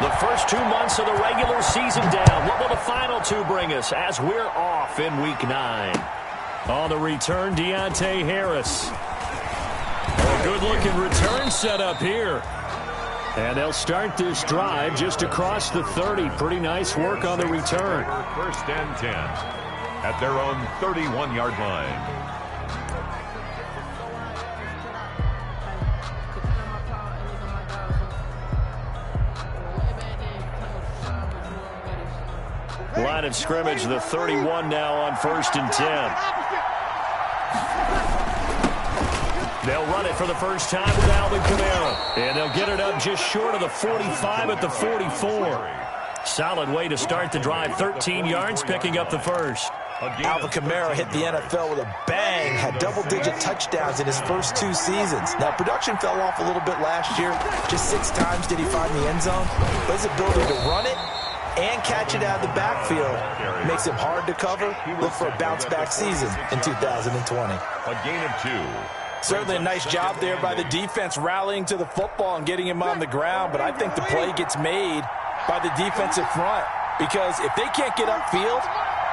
The first 2 months of the regular season down. What will the final two bring us as we're off in Week 9? On the return, Deontay Harris. A good-looking return setup here. And they'll start this drive just across the 30. Pretty nice work on the return. First and 10 at their own 31-yard line. Line of scrimmage, the 31 now on first and 10. They'll run it for the first time with Alvin Kamara. And they'll get it up just short of the 45 at the 44. Solid way to start the drive. 13 yards, picking up the first. Alvin Kamara hit the NFL with a bang, had double-digit touchdowns in his first 2 seasons. Now, production fell off a little bit last year. Just 6 times did he find the end zone. But his ability to run it and catch it out of the backfield makes him hard to cover. Look for a bounce-back season in 2020. A gain of 2. Certainly a nice job there by the defense rallying to the football and getting him on the ground, but I think the play gets made by the defensive front because if they can't get upfield,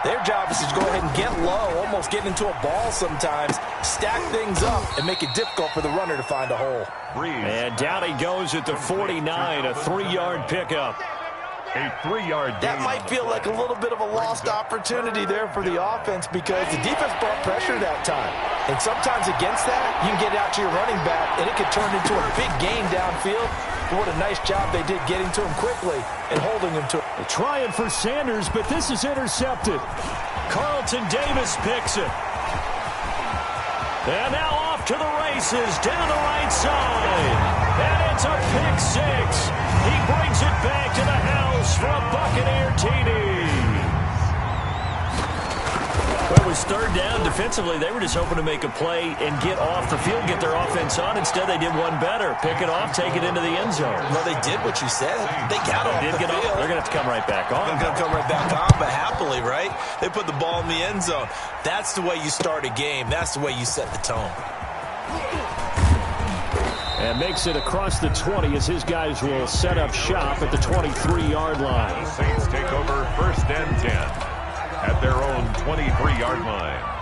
their job is to go ahead and get low, almost get into a ball sometimes, stack things up, and make it difficult for the runner to find a hole. And down he goes at the 49, a 3-yard pickup. A 3-yard gain. That might feel like a little bit of a lost opportunity there for the offense because the defense brought pressure that time. And sometimes against that, you can get out to your running back, and it could turn into a big gain downfield. But what a nice job they did getting to him quickly and holding him to it. Trying for Sanders, but this is intercepted. Carlton Davis picks it. And now off to the races down the right side. And it's a pick 6. He brings it back to the house for a Buccaneer TD. Well, it was third down. Defensively, they were just hoping to make a play and get off the field, get their offense on. Instead, they did one better. Pick it off, take it into the end zone. Well, they did what you said. They got off the field. They're going to have to come right back on. They're going to come right back on, but happily, right? They put the ball in the end zone. That's the way you start a game. That's the way you set the tone. And makes it across the 20 as his guys will set up shop at the 23-yard line. The Saints take over first and 10 at their own 23-yard line.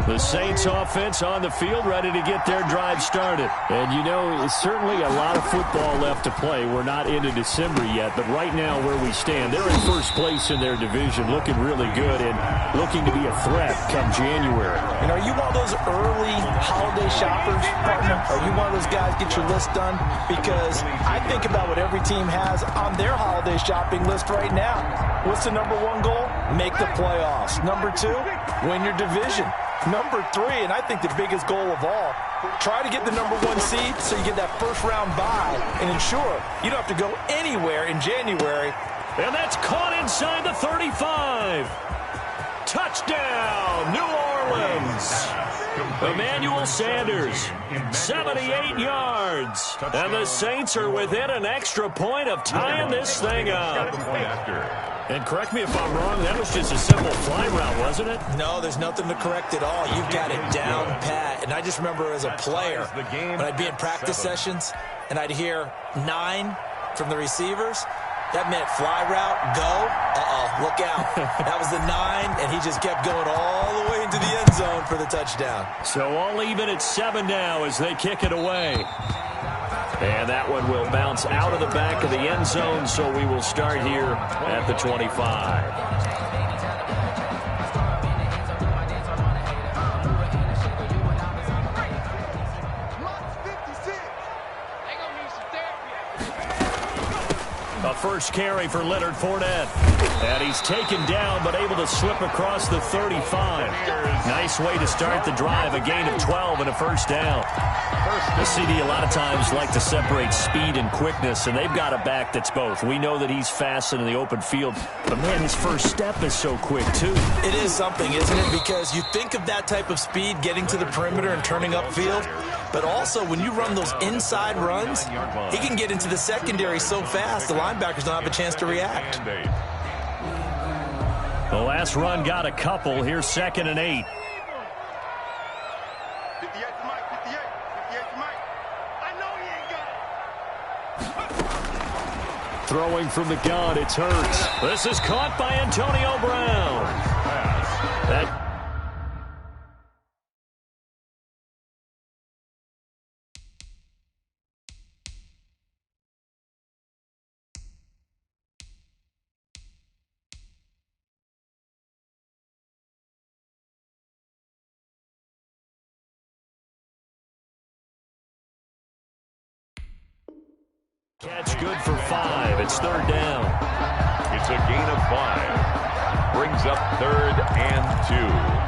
The Saints offense on the field ready to get their drive started. And you know, it's certainly a lot of football left to play. We're not into December yet, but right now where we stand, they're in first place in their division, looking really good and looking to be a threat come January. And are you one of those early holiday shoppers, partner? Are you one of those guys get your list done? Because I think about what every team has on their holiday shopping list right now. What's the number 1 goal? Make the playoffs. Number 2, win your division. Number 3, and I think the biggest goal of all, try to get the number 1 seed so you get that first-round bye and ensure you don't have to go anywhere in January. And that's caught inside the 35. Touchdown, New Orleans. Emmanuel Sanders, 78 yards. And the Saints are within an extra point of tying this thing up. And correct me if I'm wrong, that was just a simple fly route, wasn't it? No, there's nothing to correct at all. You've got it down pat. And I just remember as a player, when I'd be in practice sessions and I'd hear 9 from the receivers, that meant fly route, go, look out. That was the 9, and he just kept going all the way into the end zone for the touchdown. So all even at 7 now as they kick it away. And that one will bounce out of the back of the end zone, so we will start here at the 25. A first carry for Leonard Fournette. And he's taken down, but able to slip across the 35. Nice way to start the drive. A gain of 12 and a first down. The CD a lot of times like to separate speed and quickness, and they've got a back that's both. We know that he's fast in the open field, but, man, his first step is so quick, too. It is something, isn't it? Because you think of that type of speed getting to the perimeter and turning upfield, but also when you run those inside runs, he can get into the secondary so fast the linebackers don't have a chance to react. The last run got a couple. Here's 2nd and 8. Throwing from the gun, it's Hurts. This is caught by Antonio Brown. Catch good for 5. It's third down. It's a gain of 5. Brings up 3rd and 2.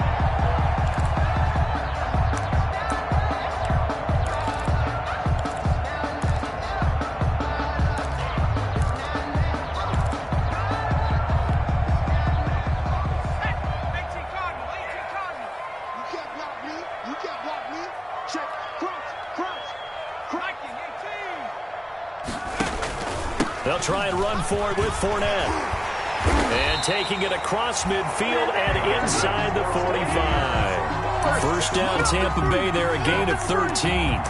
They'll try and run for it with Fournette. And taking it across midfield and inside the 45. First down, Tampa Bay there, a gain of 13.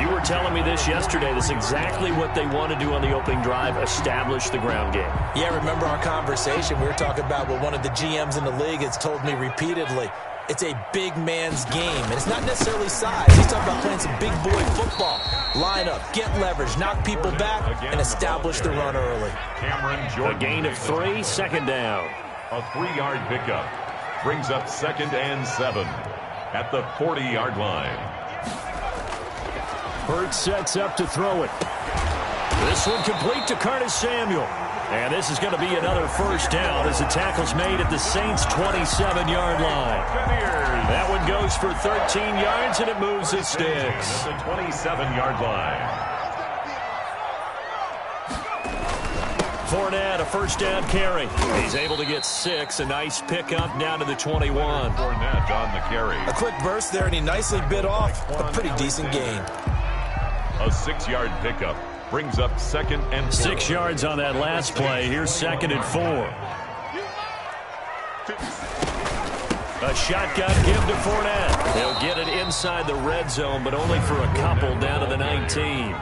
You were telling me this yesterday. That's exactly what they want to do on the opening drive, establish the ground game. Yeah, remember our conversation. We were talking about what one of the GMs in the league has told me repeatedly. It's a big man's game, and it's not necessarily size. He's talking about playing some big boy football. Line up, get leverage, knock people back, and establish the run early. A gain of 3, second down. A 3-yard pickup brings up 2nd and 7 at the 40-yard line. Hurts sets up to throw it. This one complete to Curtis Samuel. And this is going to be another first down as the tackle's made at the Saints' 27-yard line. That one goes for 13 yards, and it moves the sticks. At the 27-yard line. Fournette, a first down carry. He's able to get 6. A nice pickup down to the 21. Fournette on the carry. A quick burst there, and he nicely bit off a pretty decent gain. A 6-yard pickup brings up 2nd and 4. 6 yards on that last play. Here's 2nd and 4. A shotgun give to Fournette. He'll get it inside the red zone, but only for a couple down to the 19.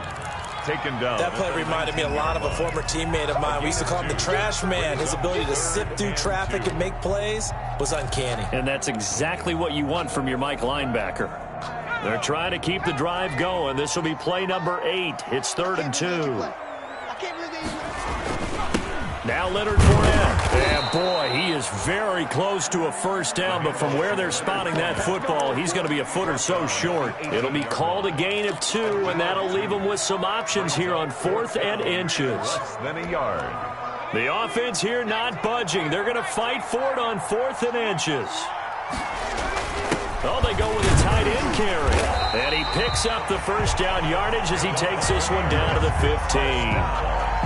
Taken down. That play reminded me a lot of a former teammate of mine. We used to call him the trash man. His ability to sift through traffic and make plays was uncanny. And that's exactly what you want from your Mike linebacker. They're trying to keep the drive going. This will be play number 8. It's 3rd and 2. Now Leonard Fournette. And boy, he is very close to a first down, but from where they're spotting that football, he's going to be a foot or so short. It'll be called a gain of 2, and that'll leave him with some options here on 4th and inches. Less than a yard. The offense here not budging. They're going to fight for it on 4th and inches. Oh, they go with a tight end carry. And he picks up the first down yardage as he takes this one down to the 15.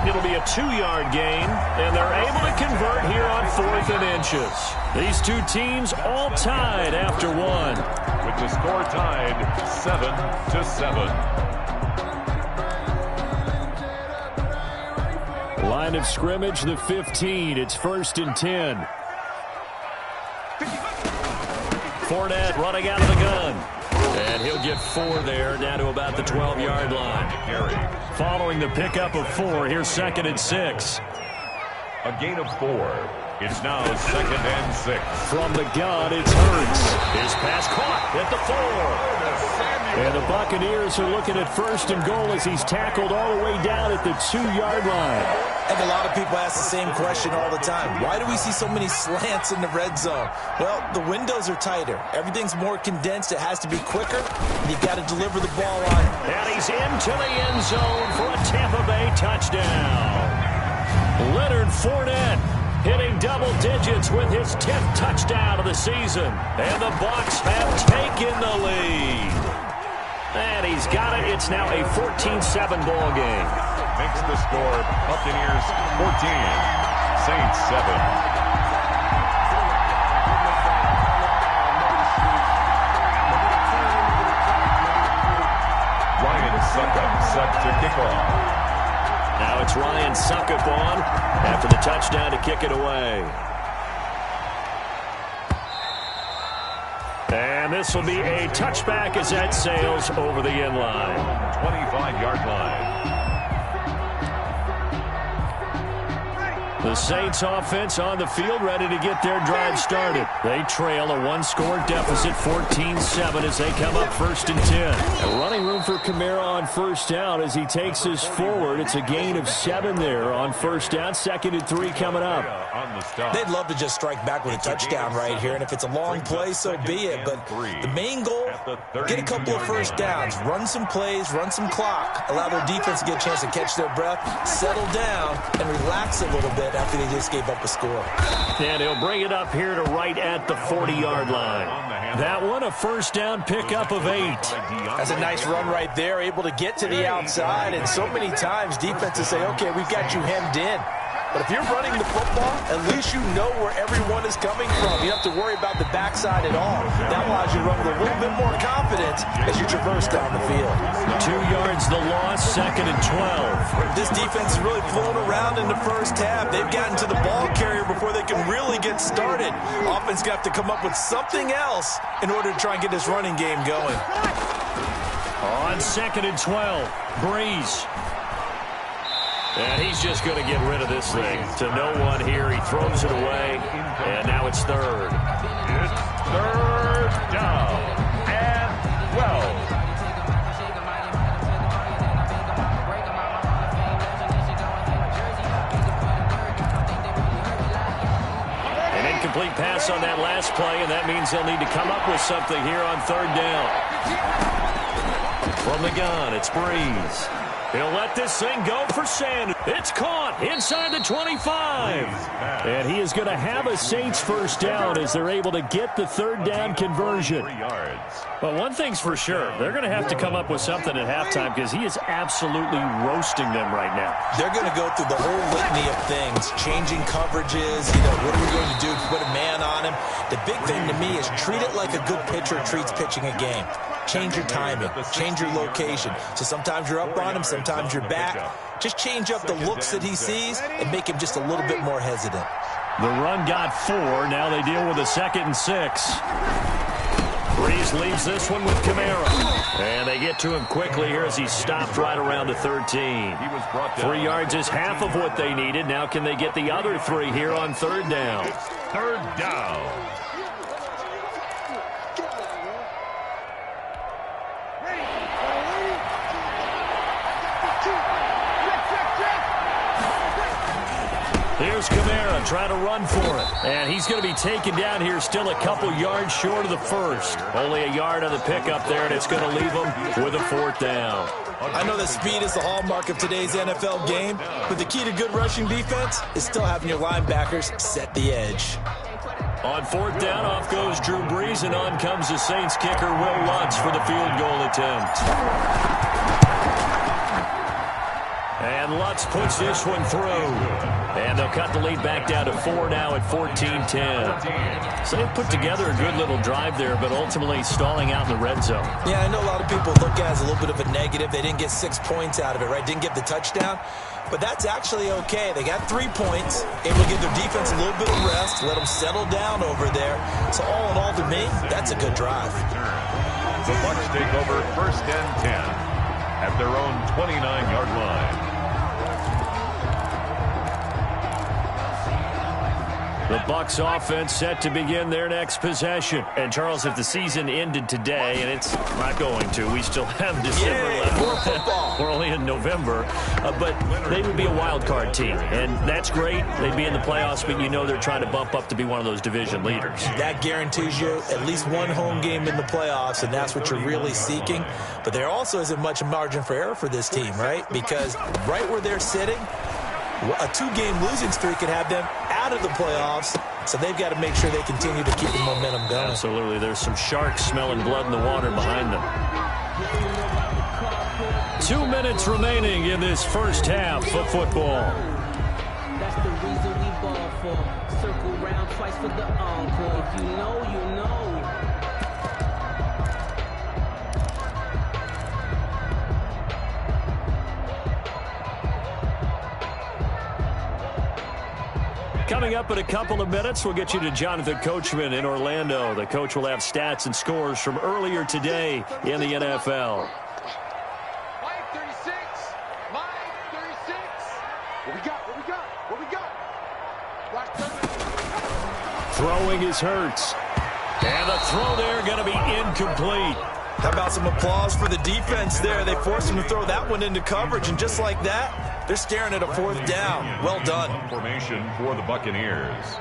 It'll be a 2-yard gain, and they're able to convert here on 4th and inches. These two teams all tied after 1. With the score tied 7-7. Line of scrimmage, the 15. It's 1st and 10. Fournette running out of the gun. And he'll get 4 there, down to about the 12-yard line. Following the pickup of 4, here's 2nd and 6. A gain of 4. It's now 2nd and 6. From the gun, it's Hurts. His pass caught at the 4. And the Buccaneers are looking at 1st and goal as he's tackled all the way down at the 2-yard line. And a lot of people ask the same question all the time. Why do we see so many slants in the red zone? Well, the windows are tighter. Everything's more condensed. It has to be quicker. And you've got to deliver the ball on. And he's into the end zone for a Tampa Bay touchdown. Leonard Fournette hitting double digits with his 10th touchdown of the season. And the Bucs have taken the lead. And he's got it. It's now a 14-7 ball game. Makes the score Buccaneers 14, Saints 7. Ryan Suckup set to kick off. Now it's Ryan Suckup on after the touchdown to kick it away. And this will be a touchback as that sails over the end line. 25-yard line. The Saints offense on the field, ready to get their drive started. They trail a one-score deficit, 14-7, as they come up 1st and 10. A running room for Kamara on 1st down as he takes this forward. It's a gain of 7 there on 1st down. 2nd and 3 coming up. They'd love to just strike back with a touchdown right here, and if it's a long play, so be it. But the main goal, get a couple of 1st downs, run some plays, run some clock, allow their defense to get a chance to catch their breath, settle down, and relax a little bit after they just gave up a score. And he'll bring it up here to right at the 40-yard line. That one, a 1st down pickup of 8. That's a nice run right there, able to get to the outside, and so many times defenses say, okay, we've got you hemmed in. But if you're running the football, at least you know where everyone is coming from. You don't have to worry about the backside at all. That allows you to run with a little bit more confidence as you traverse down the field. 2 yards the loss, 2nd and 12. This defense is really flown around in the 1st half. They've gotten to the ball carrier before they can really get started. Offense got to come up with something else in order to try and get this running game going. On 2nd and 12, Breeze. And he's just going to get rid of this thing to no one here. He throws it away, and now it's 3rd. It's 3rd down and 12. An incomplete pass on that last play, and that means they'll need to come up with something here on 3rd down. From the gun, it's Breeze. He'll let this thing go for Sanders. It's caught inside the 25. And he is going to have a Saints 1st down as they're able to get the 3rd down conversion. But one thing's for sure, they're going to have to come up with something at halftime because he is absolutely roasting them right now. They're going to go through the whole litany of things, changing coverages, what are we going to do to put a man on him? The big thing to me is treat it like a good pitcher treats pitching a game. Change your timing, change your location. So sometimes you're up on him, sometimes you're back. Just change up the looks that he sees and make him just a little bit more hesitant. The run got 4. Now they deal with a 2nd and 6. Breeze leaves this one with Kamara. And they get to him quickly here as he stopped right around the 13. 3 yards is half of what they needed. Now can they get the other 3 here on 3rd down? 3rd down. Here's Kamara trying to run for it. And he's going to be taken down here still a couple yards short of the 1st. Only a yard on the pickup there, and it's going to leave him with a 4th down. I know that speed is the hallmark of today's NFL game, but the key to good rushing defense is still having your linebackers set the edge. On 4th down, off goes Drew Brees, and on comes the Saints kicker, Will Lutz, for the field goal attempt. And Lutz puts this one through. And they'll cut the lead back down to 4 now at 14-10. So they put together a good little drive there, but ultimately stalling out in the red zone. Yeah, I know a lot of people look at it as a little bit of a negative. They didn't get 6 points out of it, right? Didn't get the touchdown. But that's actually okay. They got 3 points, able to give their defense a little bit of rest, let them settle down over there. So all in all, to me, that's a good drive. The Bucs take over 1st and 10 at their own 29-yard line. The Bucs offense set to begin their next possession. And, Charles, if the season ended today, and it's not going to, we still have December left. We're only in November. But they would be a wild card team. And that's great. They'd be in the playoffs, but you know they're trying to bump up to be one of those division leaders. That guarantees you at least one home game in the playoffs, and that's what you're really seeking. But there also isn't much margin for error for this team, right? Because right where they're sitting, a 2-game losing streak could have them out of the playoffs, so they've got to make sure they continue to keep the momentum going. Absolutely. There's some sharks smelling blood in the water behind them. 2 minutes remaining in this 1st half of football. That's the reason we ball for. Circle round twice for the encore. If you know, you know. Coming up in a couple of minutes, we'll get you to Jonathan Coachman in Orlando. The coach will have stats and scores from earlier today in the NFL. Line 36. What we got? Throwing is Hurts. And the throw there going to be incomplete. How about some applause for the defense there? They forced him to throw that one into coverage, and just like that, they're staring at a fourth down. Well done. Formation for the Buccaneers.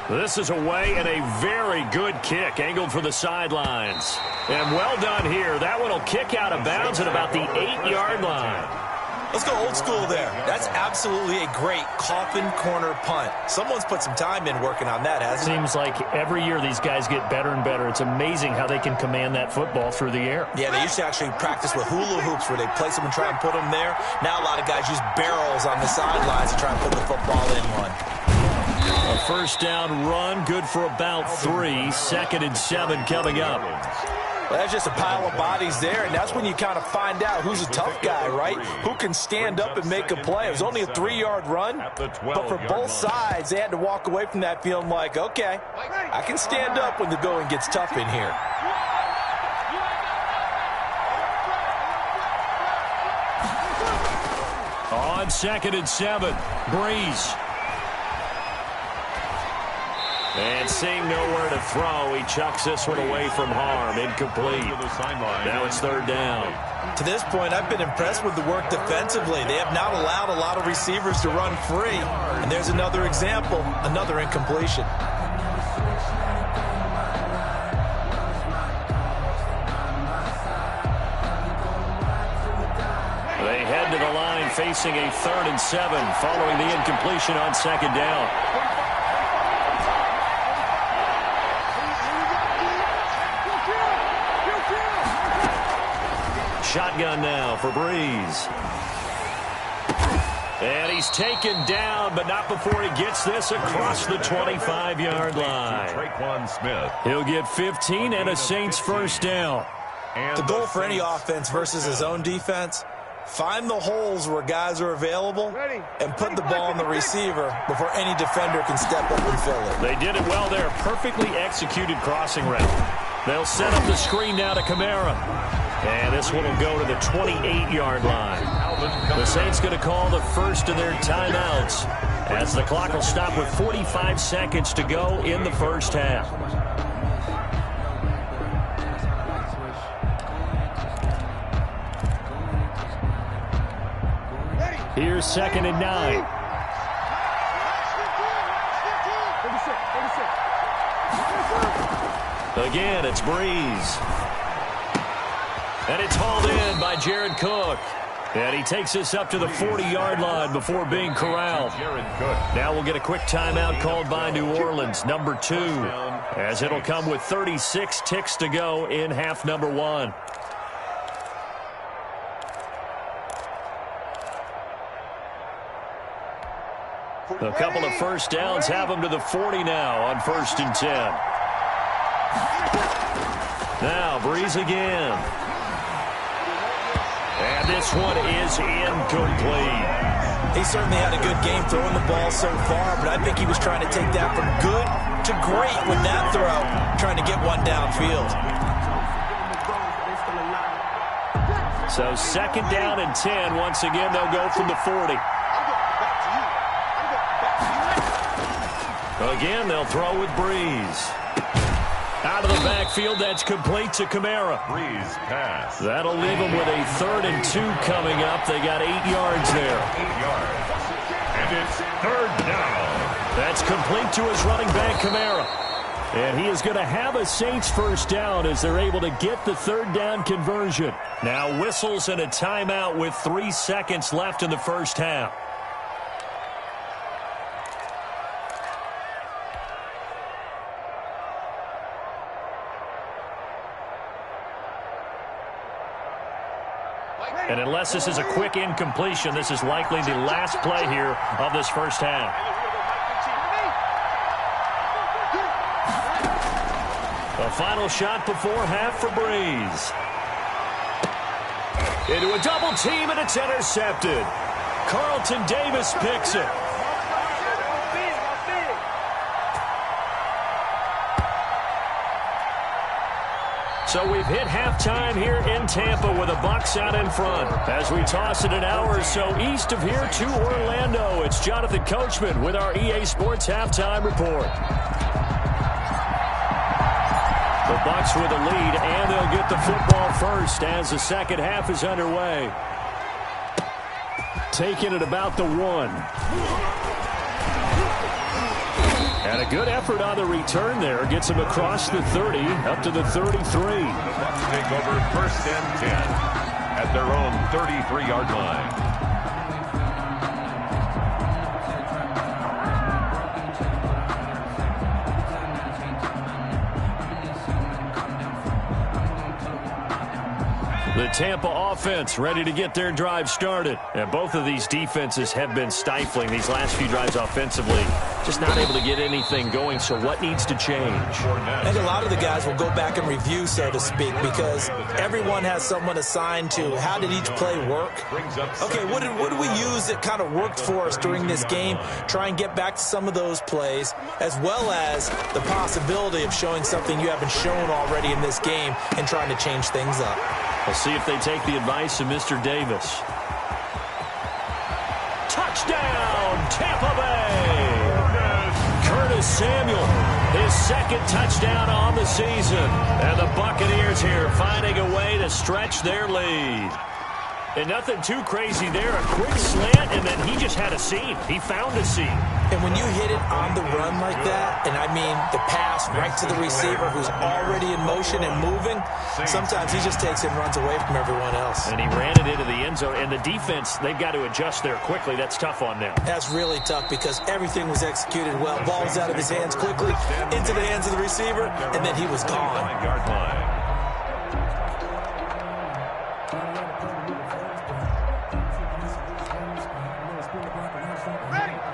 This is away and a very good kick, angled for the sidelines. And well done here. That one will kick out of bounds at about the 8-yard line. Let's go old school there. That's absolutely a great coffin corner punt. Someone's put some time in working on that, hasn't it? Seems like every year these guys get better and better. It's amazing how they can command that football through the air. Yeah, they used to actually practice with hula hoops where they place them and try and put them there. Now a lot of guys use barrels on the sidelines to try and put the football in one. A first down run, good for about 3. 2nd and 7 coming up. Well, that's just a pile of bodies there, and that's when you kind of find out who's a tough guy, right? Who can stand up and make a play. It was only a 3-yard run, but for both sides, they had to walk away from that feeling like, okay, I can stand up when the going gets tough in here. On 2nd and 7, Breeze. And seeing nowhere to throw, he chucks this one away from harm. Incomplete. Now it's 3rd down. To this point, I've been impressed with the work defensively. They have not allowed a lot of receivers to run free. And there's another example, another incompletion. They head to the line facing a 3rd and 7 following the incompletion on 2nd down. Shotgun now for Breeze. And he's taken down, but not before he gets this across the 25-yard line. He'll get 15 and a Saints first down. The goal for any offense versus his own defense, find the holes where guys are available and put the ball on the receiver before any defender can step up and fill it. They did it well there. Perfectly executed crossing route. They'll set up the screen now to Kamara. And this one will go to the 28-yard line. The Saints going to call the first of their timeouts as the clock will stop with 45 seconds to go in the first half. Here's 2nd and 9. Again, it's Breeze. And it's hauled in by Jared Cook. And he takes this up to the 40-yard line before being corralled. Now we'll get a quick timeout called by New Orleans, number 2, as it'll come with 36 ticks to go in half number 1. A couple of first downs have them to the 40 now on 1st and 10. Now Breeze again. And this one is incomplete. He certainly had a good game throwing the ball so far, but I think he was trying to take that from good to great with that throw, trying to get one downfield. So 2nd down and 10. Once again, they'll go from the 40. Again, they'll throw with Breeze. Out of the backfield, that's complete to Kamara. Breeze pass. That'll leave them with a 3rd and 2 coming up. They got 8 yards there. 8 yards. And it's 3rd down. That's complete to his running back, Kamara. And he is going to have a Saints first down as they're able to get the 3rd down conversion. Now whistles and a timeout with 3 seconds left in the first half. And unless this is a quick incompletion, this is likely the last play here of this first half. A final shot before half for Breeze. Into a double team, and it's intercepted. Carlton Davis picks it. So we've hit halftime here in Tampa with the Bucs out in front. As we toss it an hour or so east of here to Orlando, it's Jonathan Coachman with our EA Sports Halftime Report. The Bucs with a lead, and they'll get the football first as the second half is underway. Taking it about the 1. And a good effort on the return there. Gets him across the 30, up to the 33. The Bucs take over 1st and 10 at their own 33-yard line. The Tampa offense ready to get their drive started. And both of these defenses have been stifling these last few drives offensively. Just not able to get anything going, so what needs to change? I think a lot of the guys will go back and review, so to speak, because everyone has someone assigned to how did each play work. Okay, what did we use that kind of worked for us during this game? Try and get back to some of those plays, as well as the possibility of showing something you haven't shown already in this game and trying to change things up. We'll see if they take the advice of Mr. Davis. Touchdown, Tampa Bay! Curtis Samuel, his second touchdown on the season. And the Buccaneers here finding a way to stretch their lead. And nothing too crazy there. A quick slant, and then he just had a seam. He found a seam. And when you hit it on the run like that, and I mean the pass right to the receiver who's already in motion and moving, sometimes he just takes it and runs away from everyone else. And he ran it into the end zone. And the defense, they've got to adjust there quickly. That's tough on them. That's really tough because everything was executed well. Ball was out of his hands quickly, into the hands of the receiver, and then he was gone.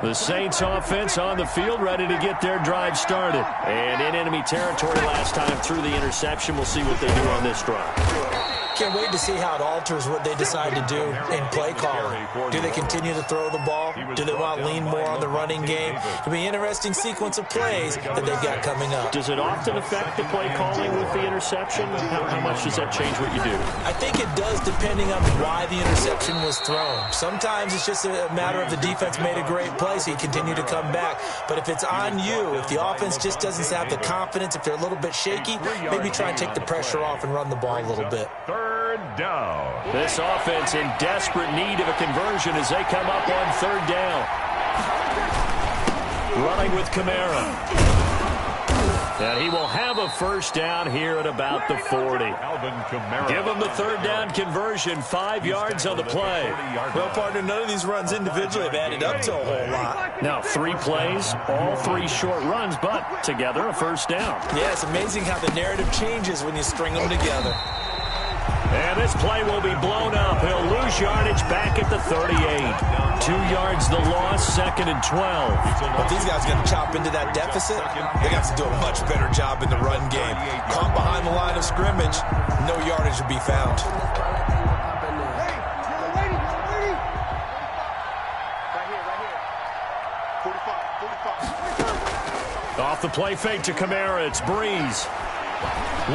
The Saints offense on the field ready to get their drive started. And in enemy territory last time through the interception. We'll see what they do on this drive. Can't wait to see how it alters what they decide to do in play calling. Do they continue to throw the ball? Do they want to lean more on the running game? It'll be an interesting sequence of plays that they've got coming up. Does it often affect the play calling with the interception? How much does that change what you do? I think it does depending on why the interception was thrown. Sometimes it's just a matter of the defense made a great play, so you continue to come back. But if it's on you, if the offense just doesn't have the confidence, if they're a little bit shaky, maybe try and take the pressure off and run the ball a little bit. Third down. This offense in desperate need of a conversion as they come up on 3rd down. Running with Kamara. And he will have a 1st down here at about the 40. Give him the 3rd down conversion, 5 yards on the play. Well, partner, none of these runs individually have added up to a whole lot. Now, 3 plays, all 3 short runs, but together a 1st down. Yeah, it's amazing how the narrative changes when you string them together. And this play will be blown up. He'll lose yardage back at the 38. 2 yards the loss, 2nd and 12. If these guys are going to chop into that deficit, they got to do a much better job in the run game. Caught behind the line of scrimmage, no yardage to be found. Off the play fake to Kamara, it's Breeze.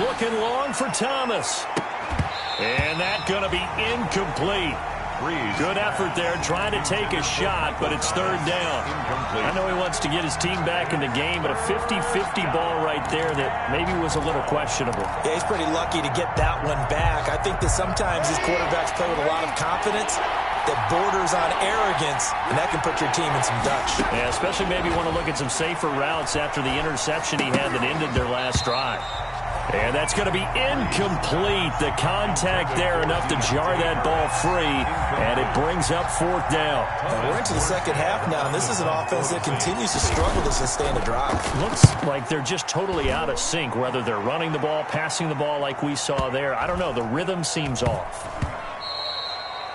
Looking long for Thomas. And that's going to be incomplete. Good effort there, trying to take a shot, but it's 3rd down. I know he wants to get his team back in the game, but a 50-50 ball right there that maybe was a little questionable. Yeah, he's pretty lucky to get that one back. I think that sometimes these quarterbacks play with a lot of confidence that borders on arrogance, and that can put your team in some Dutch. Yeah, especially maybe want to look at some safer routes after the interception he had that ended their last drive. And that's going to be incomplete. The contact there enough to jar that ball free, and it brings up 4th down. And we're into the second half now, and this is an offense that continues to struggle to sustain a drive. Looks like they're just totally out of sync, whether they're running the ball, passing the ball like we saw there. I don't know. The rhythm seems off.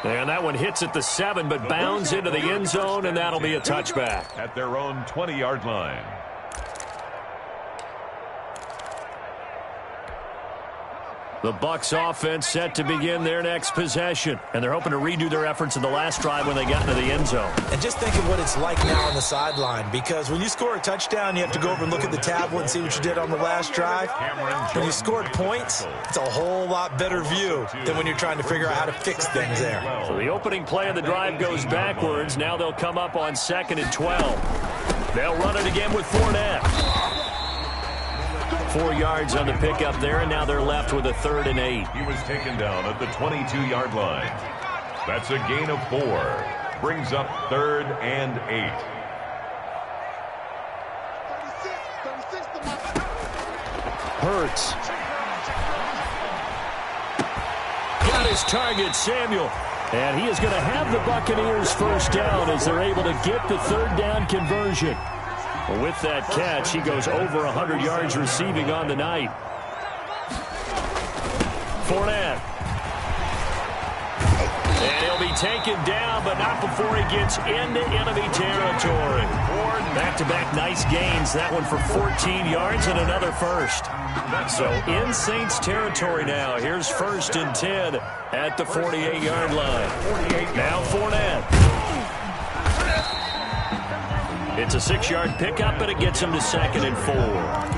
And that one hits at the 7, but bounds into the end zone, and that'll be a touchback. At their own 20-yard line. The Bucs offense set to begin their next possession. And they're hoping to redo their efforts in the last drive when they got into the end zone. And just think of what it's like now on the sideline, because when you score a touchdown, you have to go over and look at the tablet and see what you did on the last drive. When you scored points, it's a whole lot better view than when you're trying to figure out how to fix things there. So the opening play of the drive goes backwards. Now they'll come up on 2nd and 12. They'll run it again with Fournette. 4 yards on the pickup there, and now they're left with a 3rd and 8. He was taken down at the 22-yard line. That's a gain of 4. Brings up 3rd and 8. Hurts. Got his target, Samuel. And he is going to have the Buccaneers first down as they're able to get the 3rd down conversion. With that catch, he goes over 100 yards receiving on the night. Fournette. And he'll be taken down, but not before he gets into enemy territory. Back-to-back nice gains. That one for 14 yards and another first. So in Saints territory now. Here's 1st and 10 at the 48-yard line. Now Fournette. It's a 6-yard pickup, but it gets him to 2nd and 4.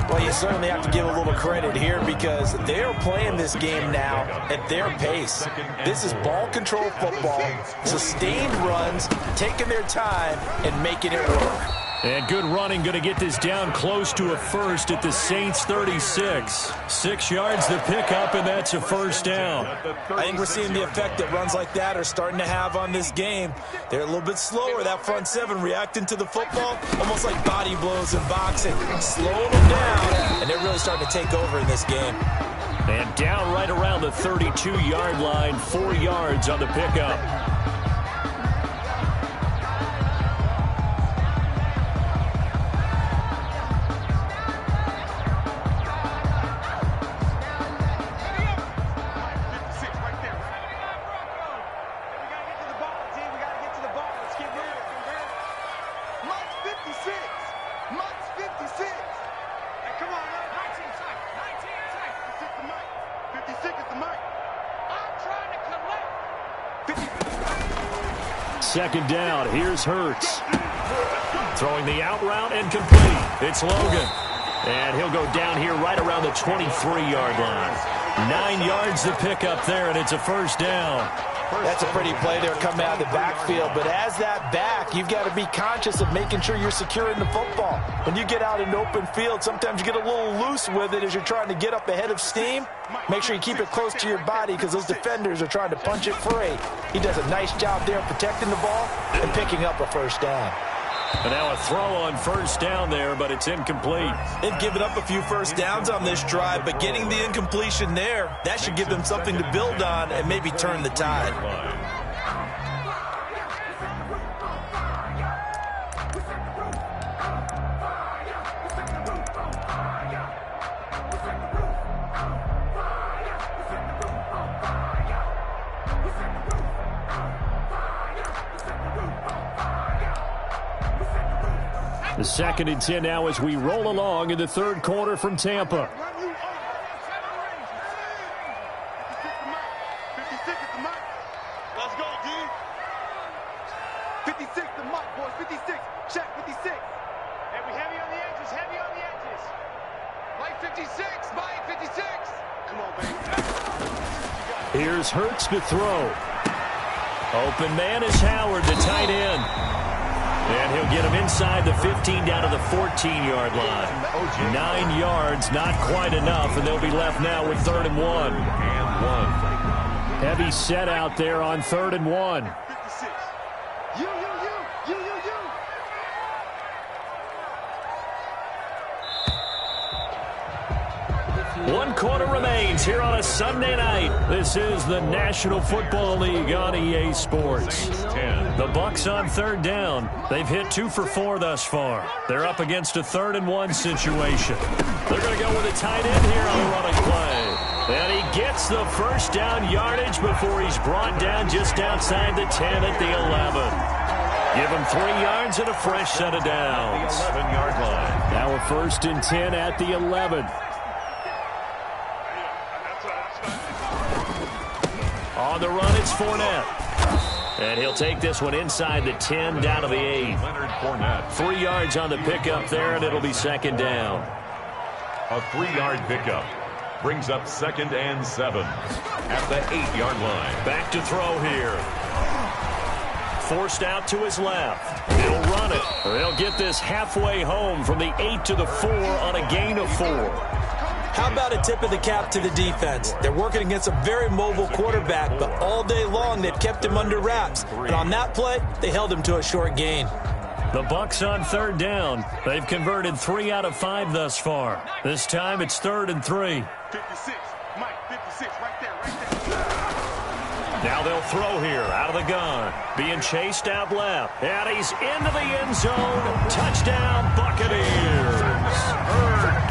Well, you certainly have to give a little credit here because they are playing this game now at their pace. This is ball control football, sustained runs, taking their time, and making it work. And good running, going to get this down close to a first at the Saints 36. 6 yards the pickup, and that's a first down. I think we're seeing the effect that runs like that are starting to have on this game. They're a little bit slower, that front seven, reacting to the football, almost like body blows in boxing, slowing them down, and they're really starting to take over in this game. And down right around the 32-yard line, 4 yards on the pickup. Second down, here's Hurts. Throwing the out route and complete. It's Logan. And he'll go down here right around the 23-yard line. 9 yards to pick up there, and it's a first down. That's a pretty play there coming out of the backfield. But as that back, you've got to be conscious of making sure you're securing the football. When you get out in open field, sometimes you get a little loose with it as you're trying to get up ahead of steam. Make sure you keep it close to your body because those defenders are trying to punch it free. He does a nice job there protecting the ball and picking up a first down. And now a throw on first down there, but it's incomplete. They've given up a few first downs on this drive, but getting the incompletion there, that should give them something to build on and maybe turn the tide. The 2nd and 10 now as we roll along in the third quarter from Tampa. Let's go, D. 56 the mark, boys. 56. Check 56. And we heavy on the edges. Heavy on the edges. Mike 56. Mike 56. Come on, baby. Here's Hurts to throw. Open man is Howard, the tight end. And he'll get him inside the 15 down to the 14-yard line. 9 yards, not quite enough, and they'll be left now with 3rd and 1. Heavy set out there on 3rd and 1. 56. You. 1 quarter remains here on a Sunday night. This is the National Football League on EA Sports. The Bucs on 3rd down. They've hit 2 for 4 thus far. They're up against a 3rd and 1 situation. They're going to go with a tight end here on the running play. And he gets the first down yardage before he's brought down just outside the 10 at the 11. Give him 3 yards and a fresh set of downs. 11-yard line. Now a 1st and 10 at the 11. On the run, it's Fournette. And he'll take this one inside the 10, down to the 8. Leonard Fournette. 3 yards on the pickup there, and it'll be second down. A 3-yard pickup brings up 2nd and 7 at the 8-yard line. Back to throw here. Forced out to his left. He'll run it. They'll get this halfway home from the 8 to the 4 on a gain of 4. How about a tip of the cap to the defense? They're working against a very mobile quarterback, but all day long they've kept him under wraps. And on that play, they held him to a short gain. The Bucs on 3rd down. They've converted 3 out of 5 thus far. This time it's 3rd and 3. 56, Mike, 56, right there. Now they'll throw here out of the gun. Being chased out left. And he's into the end zone. Touchdown, Buccaneers.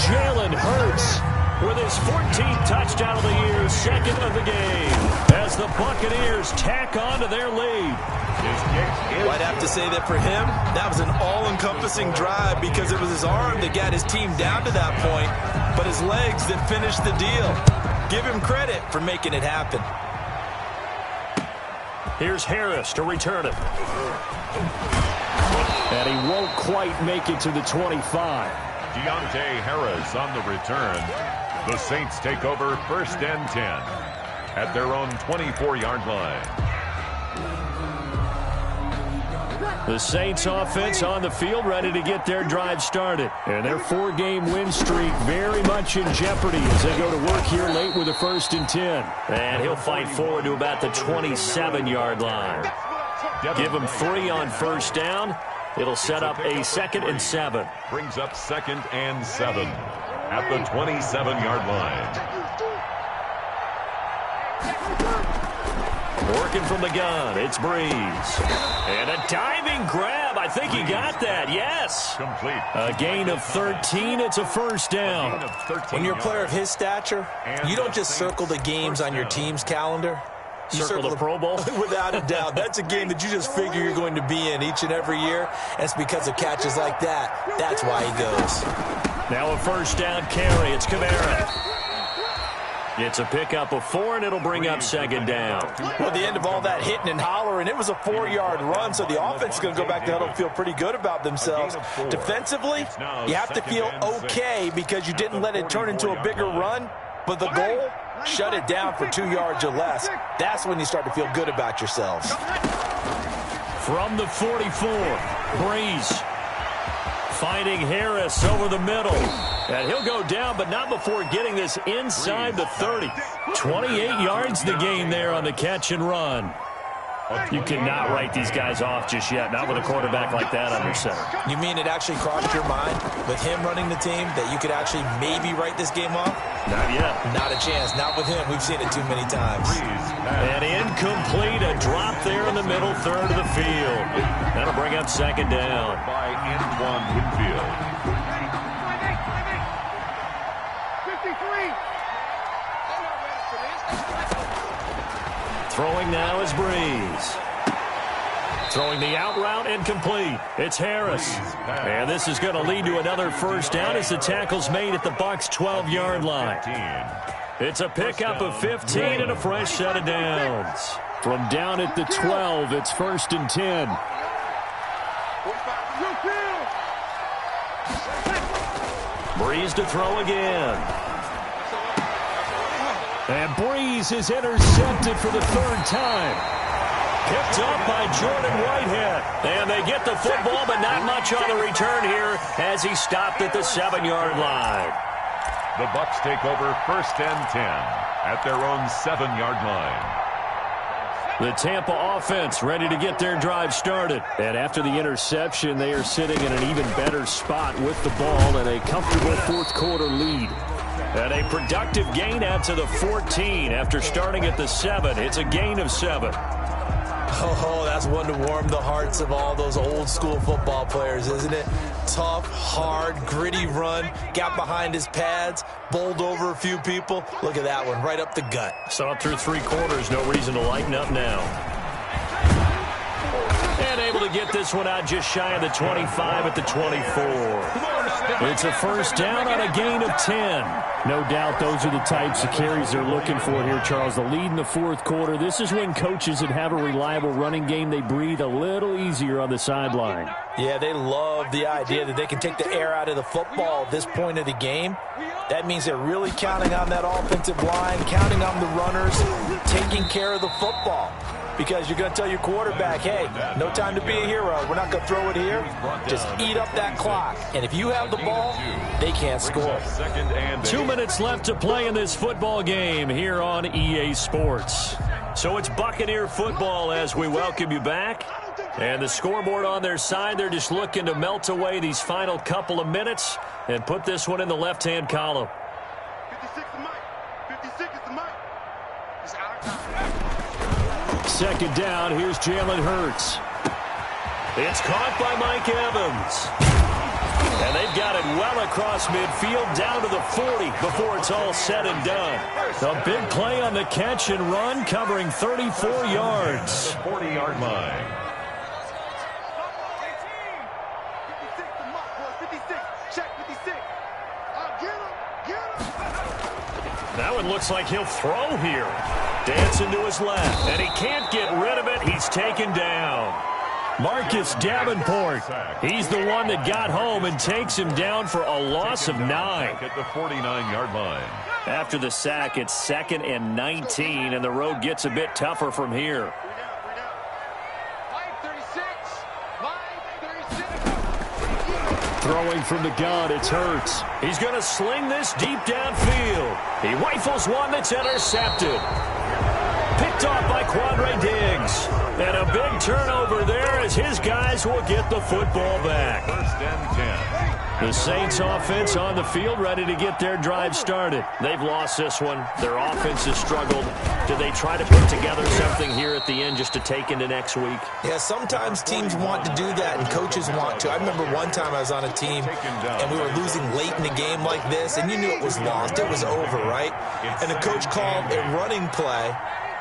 Jalen Hurts with his 14th touchdown of the year, 2nd of the game, as the Buccaneers tack on to their lead. I'd have to say that for him, that was an all-encompassing drive because it was his arm that got his team down to that point, but his legs that finished the deal. Give him credit for making it happen. Here's Harris to return it. And he won't quite make it to the 25. Deontay Harris on the return. The Saints take over 1st and 10 at their own 24-yard line. The Saints offense on the field, ready to get their drive started. And their 4-game win streak very much in jeopardy as they go to work here late with a 1st and 10. And he'll fight forward to about the 27-yard line. Give him 3 on 1st down. It'll set up a 2nd and 7. Brings up 2nd and 7 at the 27-yard line. Working from the gun, it's Breeze. And a diving grab. I think he got that, yes. Complete. A gain of 13, it's a 1st down. When you're a player of his stature, you don't just circle the games on your team's calendar. You Circle the Pro Bowl? Without a doubt. That's a game that you just figure you're going to be in each and every year. And it's because of catches like that. That's why he goes. Now a 1st down carry. It's Kamara. It's a pickup of 4, and it'll bring up 2nd down. Well, the end of all that hitting and hollering, it was a 4-yard run, so the offense is going to go back to huddle and feel pretty good about themselves. Defensively, you have to feel okay because you didn't let it turn into a bigger run, but the goal, shut it down for 2 yards or less. That's when you start to feel good about yourselves. From the 44, Breeze finding Harris over the middle. And he'll go down, but not before getting this inside the 30. 28 yards the gain there on the catch and run. You cannot write these guys off just yet, not with a quarterback like that under center. You mean it actually crossed your mind with him running the team that you could actually maybe write this game off? Not yet. Not a chance. Not with him. We've seen it too many times. And incomplete, a drop there in the middle third of the field. That'll bring up 2nd down. By Antoine Winfield. 53. Throwing now is Breeze. Throwing the out route incomplete. It's Harris. And this is going to lead to another 1st down as the tackle's made at the Bucs' 12-yard line. It's a pickup of 15 and a fresh set of downs. From down at the 12, it's 1st and 10. Breeze to throw again. And Breeze is intercepted for the 3rd time. Picked up by Jordan Whitehead. And they get the football, but not much on the return here as he stopped at the 7-yard line. The Bucs take over 1st and 10 at their own 7-yard line. The Tampa offense ready to get their drive started. And after the interception, they are sitting in an even better spot with the ball and a comfortable 4th quarter lead. And a productive gain out to the 14 after starting at the 7. It's a gain of 7. Oh, that's one to warm the hearts of all those old-school football players, isn't it? Tough, hard, gritty run, got behind his pads, bowled over a few people. Look at that one, right up the gut. Saw it through 3 quarters, no reason to lighten up now. And able able to get this one out just shy of the 25 at the 24. It's a first down on a gain of 10. No doubt those are the types of carries they're looking for here, Charles. The lead in the fourth quarter. This is when coaches that have a reliable running game, they breathe a little easier on the sideline. Yeah, they love the idea that they can take the air out of the football at this point of the game. That means they're really counting on that offensive line, counting on the runners, taking care of the football. Because you're going to tell your quarterback, hey, no time to be a hero. We're not going to throw it here. Just eat up that clock. And if you have the ball, they can't score. 2 minutes left to play in this football game here on EA Sports. So it's Buccaneer football as we welcome you back. And the scoreboard on their side, they're just looking to melt away these final couple of minutes and put this one in the left-hand column. 56 is Mike. 56 is the Mike. It's out of time. Second down, here's Jalen Hurts. It's caught by Mike Evans. And they've got it well across midfield down to the 40 before it's all said and done. A big play on the catch and run, covering 34 yards. 40-yard line. 56 to Mike, boys. 56. Check 56. Get him. Get him. That one looks like he'll throw here. Dancing to his left, and he can't get rid of it. He's taken down. Marcus Davenport. He's the one that got home and takes him down for a loss of 9. At the 49-yard line. After the sack, it's 2nd and 19, and the road gets a bit tougher from here. 36. 36. Throwing from the gun, it's Hurts. He's going to sling this deep downfield. He rifles one that's intercepted. Picked off by Quandre Diggs. And a big turnover there as his guys will get the football back. First and 10. The Saints offense on the field ready to get their drive started. They've lost this one. Their offense has struggled. Do they try to put together something here at the end just to take into next week? Yeah, sometimes teams want to do that and coaches want to. I remember one time I was on a team and we were losing late in the game like this, and you knew it was lost. It was over, right? And the coach called a running play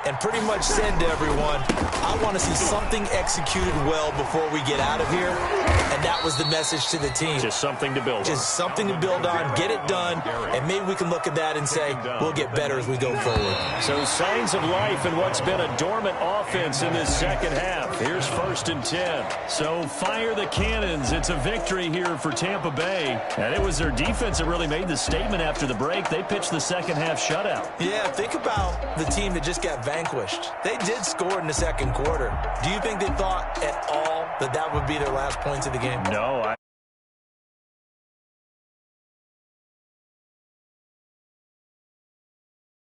and pretty much said to everyone, I want to see something executed well before we get out of here. And that was the message to the team. Just something to build on. Just something to build on, get it done, and maybe we can look at that and say, we'll get better as we go forward. So signs of life in what's been a dormant offense in this second half. Here's 1st and 10. So fire the cannons. It's a victory here for Tampa Bay. And it was their defense that really made the statement after the break. They pitched the second half shutout. Yeah, think about the team that just got vanquished. They did score in the second quarter. Do you think they thought at all that that would be their last points of the game? No,